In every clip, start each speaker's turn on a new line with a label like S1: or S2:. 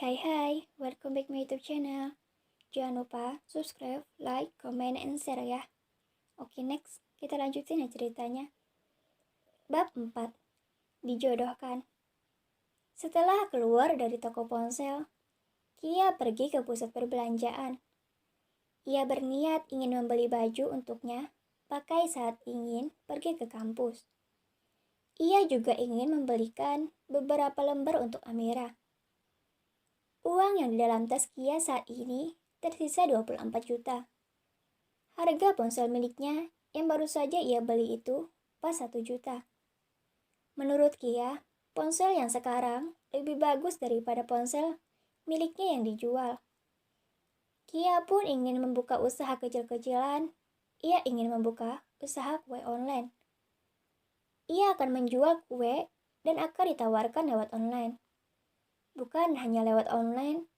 S1: Hai, welcome back my YouTube channel. Jangan lupa subscribe, like, comment, and share ya. Oke, next, kita lanjutin ya ceritanya. Bab 4. Dijodohkan. Setelah keluar dari toko ponsel, Kia pergi ke pusat perbelanjaan. Ia berniat ingin membeli baju untuknya, pakai saat ingin pergi ke kampus. Ia juga ingin membelikan beberapa lembar untuk Amira. Uang yang di dalam tas Kia saat ini tersisa 24 juta. Harga ponsel miliknya yang baru saja ia beli itu pas 1 juta. Menurut Kia, ponsel yang sekarang lebih bagus daripada ponsel miliknya yang dijual. Kia pun ingin membuka usaha kecil-kecilan. Ia ingin membuka usaha kue online. Ia akan menjual kue dan akan ditawarkan lewat online. Bukan hanya lewat online,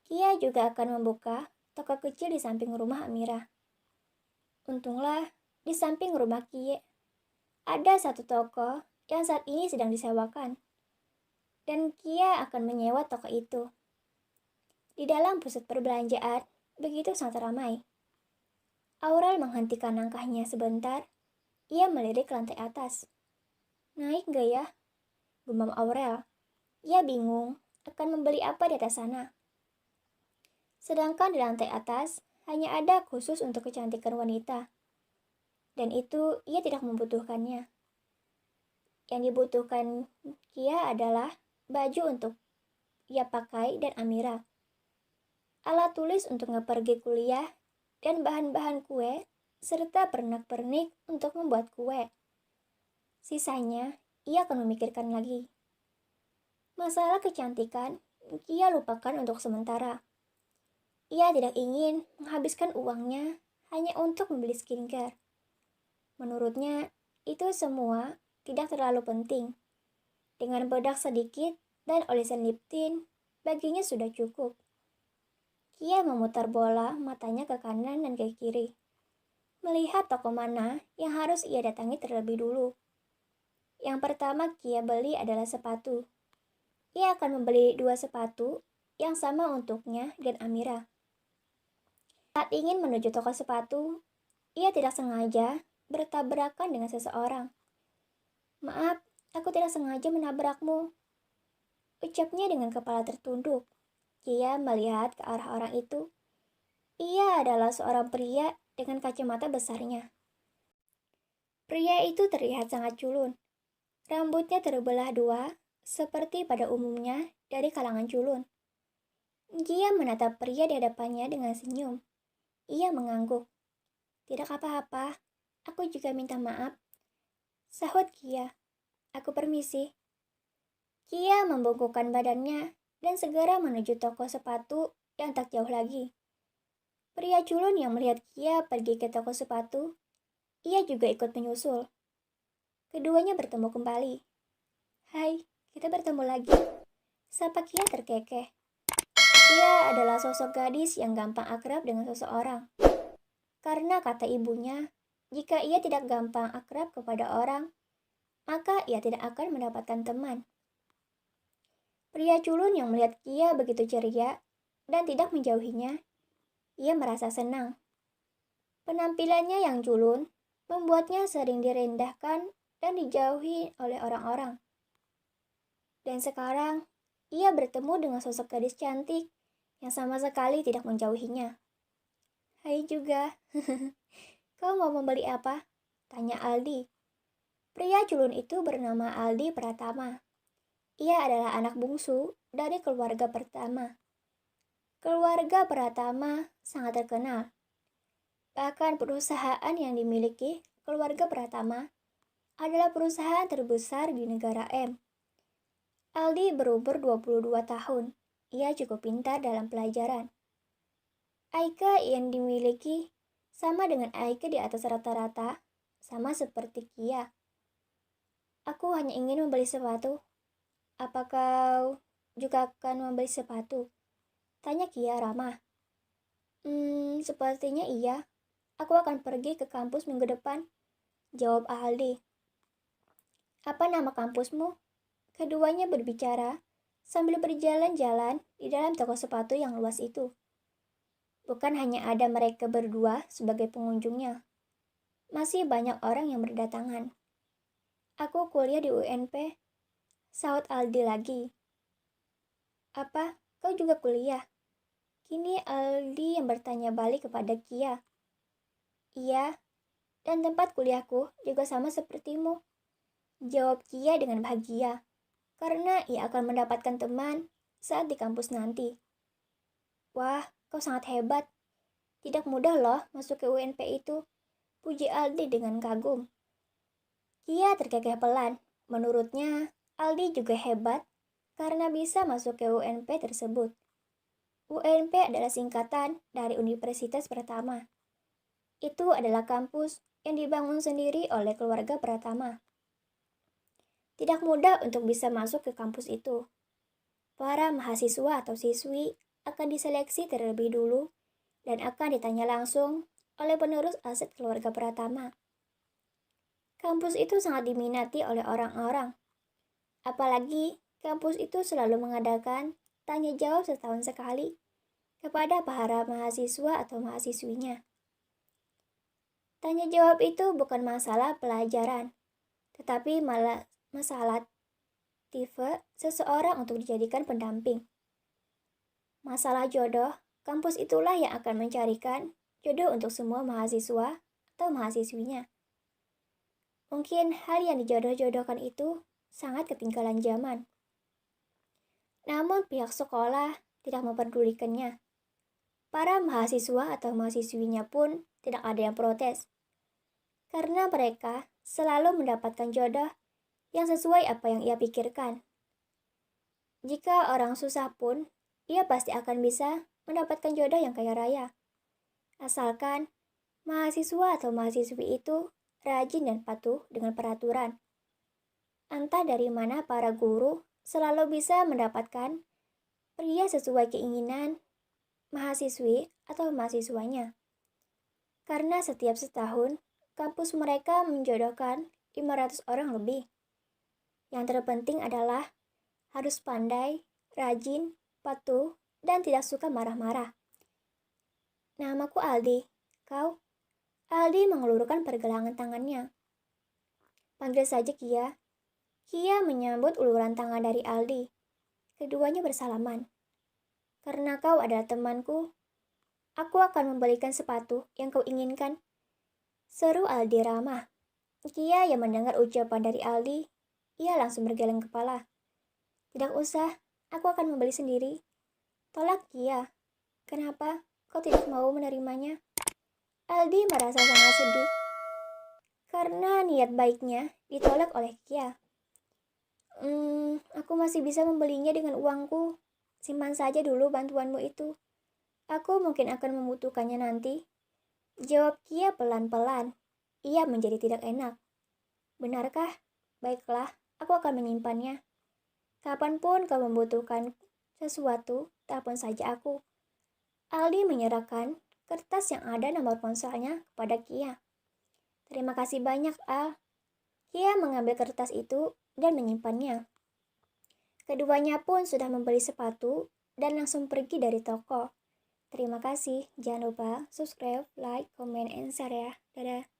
S1: Kia juga akan membuka toko kecil di samping rumah Amira. Untunglah, di samping rumah Kia ada satu toko yang saat ini sedang disewakan. Dan Kia akan menyewa toko itu. Di dalam pusat perbelanjaan, begitu sangat ramai. Aurel menghentikan langkahnya sebentar. Ia melirik lantai atas. Naik gak ya? Gumam Aurel. Ia bingung akan membeli apa di atas sana. Sedangkan di lantai atas hanya ada khusus untuk kecantikan wanita. Dan itu ia tidak membutuhkannya. Yang dibutuhkan Kia adalah baju untuk ia pakai dan Amira. Alat tulis untuk ngepergi kuliah dan bahan-bahan kue serta pernak-pernik untuk membuat kue. Sisanya ia akan memikirkan lagi. Masalah kecantikan, Kia lupakan untuk sementara. Ia tidak ingin menghabiskan uangnya hanya untuk membeli skincare. Menurutnya, itu semua tidak terlalu penting. Dengan bedak sedikit dan olesan lip tint, baginya sudah cukup. Kia memutar bola matanya ke kanan dan ke kiri. Melihat toko mana yang harus ia datangi terlebih dulu. Yang pertama Kia beli adalah sepatu. Ia akan membeli 2 sepatu yang sama untuknya dan Amira. Saat ingin menuju toko sepatu, ia tidak sengaja bertabrakan dengan seseorang. Maaf, aku tidak sengaja menabrakmu, ucapnya dengan kepala tertunduk. Kia melihat ke arah orang itu. Ia adalah seorang pria dengan kacamata besarnya. Pria itu terlihat sangat culun. Rambutnya terbelah dua, seperti pada umumnya dari kalangan culun. Kia menatap pria di hadapannya dengan senyum. Ia mengangguk. Tidak apa-apa, aku juga minta maaf. Sahut Kia. Aku permisi. Kia membungkukkan badannya dan segera menuju toko sepatu yang tak jauh lagi. Pria culun yang melihat Kia pergi ke toko sepatu, ia juga ikut menyusul. Keduanya bertemu kembali. Hai, kita bertemu lagi. Sapa Kia terkekeh. Ia adalah sosok gadis yang gampang akrab dengan seseorang. Karena kata ibunya, jika ia tidak gampang akrab kepada orang, maka ia tidak akan mendapatkan teman. Pria culun yang melihat Kia begitu ceria dan tidak menjauhinya, ia merasa senang. Penampilannya yang culun membuatnya sering direndahkan dan dijauhi oleh orang-orang. Dan sekarang, ia bertemu dengan sosok gadis cantik yang sama sekali tidak menjauhinya. Hai juga. Kau mau membeli apa? Tanya Aldi. Pria culun itu bernama Aldi Pratama. Ia adalah anak bungsu dari keluarga pertama. Keluarga Pratama sangat terkenal. Bahkan perusahaan yang dimiliki keluarga Pratama adalah perusahaan terbesar di negara M. Aldi berumur 22 tahun. Ia cukup pintar dalam pelajaran. IQ yang dimiliki sama dengan IQ di atas rata-rata, sama seperti Kia. Aku hanya ingin membeli sepatu. Apa kau juga akan membeli sepatu? Tanya Kia ramah. Sepertinya iya. Aku akan pergi ke kampus minggu depan, jawab Aldi. Apa nama kampusmu? Keduanya berbicara sambil berjalan-jalan di dalam toko sepatu yang luas itu. Bukan hanya ada mereka berdua sebagai pengunjungnya, masih banyak orang yang berdatangan. Aku kuliah di UNP, saut Aldi lagi. Apa, kau juga kuliah? Kini Aldi yang bertanya balik kepada Kia. Iya, dan tempat kuliahku juga sama sepertimu. Jawab Kia dengan bahagia, karena ia akan mendapatkan teman saat di kampus nanti. Wah, kau sangat hebat. Tidak mudah loh masuk ke UNP itu, puji Aldi dengan kagum. Kia terkekeh pelan. Menurutnya, Aldi juga hebat karena bisa masuk ke UNP tersebut. UNP adalah singkatan dari Universitas Pertama. Itu adalah kampus yang dibangun sendiri oleh keluarga Pratama. Tidak mudah untuk bisa masuk ke kampus itu. Para mahasiswa atau siswi akan diseleksi terlebih dulu dan akan ditanya langsung oleh penerus aset keluarga Pratama. Kampus itu sangat diminati oleh orang-orang. Apalagi kampus itu selalu mengadakan tanya jawab setahun sekali kepada para mahasiswa atau mahasiswinya. Tanya jawab itu bukan masalah pelajaran, tetapi malah masalah tipe seseorang untuk dijadikan pendamping. Masalah jodoh, kampus itulah yang akan mencarikan jodoh untuk semua mahasiswa atau mahasiswinya. Mungkin hal yang dijodoh-jodohkan itu sangat ketinggalan zaman. Namun pihak sekolah tidak memperdulikannya. Para mahasiswa atau mahasiswinya pun tidak ada yang protes. Karena mereka selalu mendapatkan jodoh yang sesuai apa yang ia pikirkan. Jika orang susah pun, ia pasti akan bisa mendapatkan jodoh yang kaya raya. Asalkan mahasiswa atau mahasiswi itu rajin dan patuh dengan peraturan. Entah dari mana para guru selalu bisa mendapatkan pria sesuai keinginan mahasiswi atau mahasiswanya. Karena setiap setahun, kampus mereka menjodohkan 500 orang lebih. Yang terpenting adalah harus pandai, rajin, patuh, dan tidak suka marah-marah. Namaku Aldi. Kau? Aldi mengelurkan pergelangan tangannya. Panggil saja Kia. Kia menyambut uluran tangan dari Aldi. Keduanya bersalaman. Karena kau adalah temanku, aku akan membelikan sepatu yang kau inginkan. Seru Aldi ramah. Kia yang mendengar ucapan dari Aldi, ia langsung bergeleng kepala. Tidak usah, aku akan membeli sendiri. Tolak Kia. Kenapa kau tidak mau menerimanya? Aldi merasa sangat sedih karena niat baiknya ditolak oleh Kia. Aku masih bisa membelinya dengan uangku. Simpan saja dulu bantuanmu itu. Aku mungkin akan membutuhkannya nanti. Jawab Kia pelan-pelan. Ia menjadi tidak enak. Benarkah? Baiklah, aku akan menyimpannya. Kapanpun kau membutuhkan sesuatu, telepon saja aku. Aldi menyerahkan kertas yang ada nomor ponselnya kepada Kia. Terima kasih banyak, Al. Kia mengambil kertas itu dan menyimpannya. Keduanya pun sudah membeli sepatu dan langsung pergi dari toko. Terima kasih. Jangan lupa subscribe, like, comment, and share ya. Dadah.